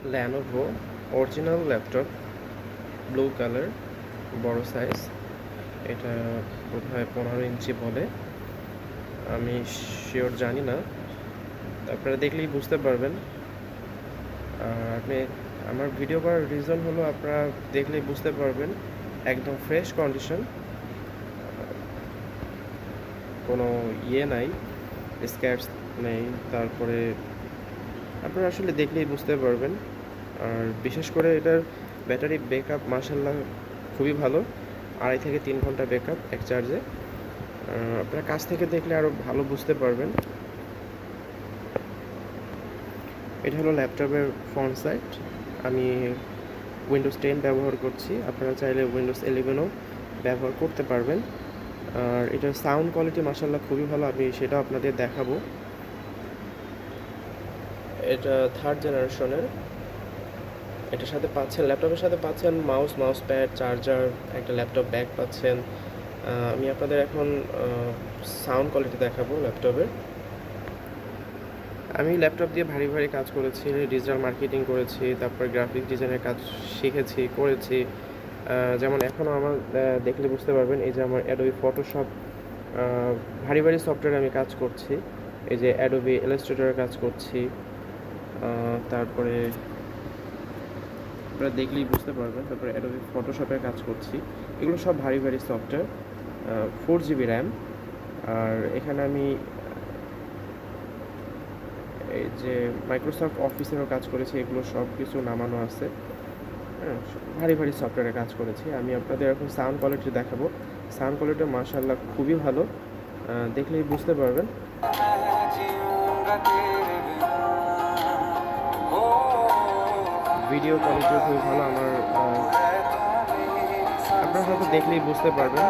Lenovo original laptop, blue colour, বড় size. এটা বোধহয় 15 ইঞ্চি বলে, আমি শিওর জানি না, আপনারা দেখলেই বুঝতে পারবেন। আপনি আমার ভিডিও করার রিজন হলো আপনারা দেখলেই বুঝতে পারবেন, একদম ফ্রেশ কন্ডিশন, কোনো নাই, স্ক্র্যাচ নেই। তারপরে আপনারা আসলে দেখলেই বুঝতে পারবেন। আর বিশেষ করে এটার ব্যাটারি ব্যাকআপ মাশাআল্লাহ খুবই ভালো, 2.5 থেকে 3 ঘন্টা ব্যাকআপ এক চার্জে। আপনারা কাছ থেকে দেখলে আরও ভালো বুঝতে পারবেন। এটা হলো ল্যাপটপের ফ্রন্ট সাইড। আমি উইন্ডোজ 10 ব্যবহার করছি, আপনারা চাইলে উইন্ডোজ 11ও ব্যবহার করতে পারবেন। আর এটার সাউন্ড কোয়ালিটি মাশাআল্লাহ খুবই ভালো, আমি সেটা আপনাদের দেখাবো। এটা 3rd জেনারেশনের। এটার সাথে পাচ্ছেন, ল্যাপটপের সাথে পাচ্ছেন মাউস প্যাড, চার্জার, একটা ল্যাপটপ ব্যাগ পাচ্ছেন। আমি আপনাদের এখন সাউন্ড কোয়ালিটি দেখাবো ল্যাপটপের। আমি ল্যাপটপ দিয়ে ভারী কাজ করেছি, ডিজিটাল মার্কেটিং করেছি, তারপর গ্রাফিক ডিজাইনের কাজ শিখেছি, করেছি। যেমন এখনও আমার দেখলে বুঝতে পারবেন, এই যে আমার অ্যাডোবি ফটোশপ, ভারী সফটওয়্যারে আমি কাজ করছি। এই যে অ্যাডোবি ইলাস্ট্রেটরে কাজ করছি। তারপরে আপনারা দেখলেই বুঝতে পারবেন, তারপরে অ্যাডোবি ফটোশপে কাজ করছি। এগুলো সব ভারী সফটওয়্যার, 4 GB র্যাম। আর এখানে আমি এই যে মাইক্রোসফট অফিসেরও কাজ করেছি, এগুলো সব কিছু নামানো আছে। হ্যাঁ, ভারী সফটওয়্যারে কাজ করেছি। আমি আপনাদের এখন সাউন্ড কোয়ালিটি দেখাবো। সাউন্ড কোয়ালিটি মাশাআল্লাহ খুবই ভালো, দেখলেই বুঝতে পারবেন। ভিডিও কোয়ালিটিও খুবই ভালো আমার, আপনারা হয়তো দেখলেই বুঝতে পারবেন।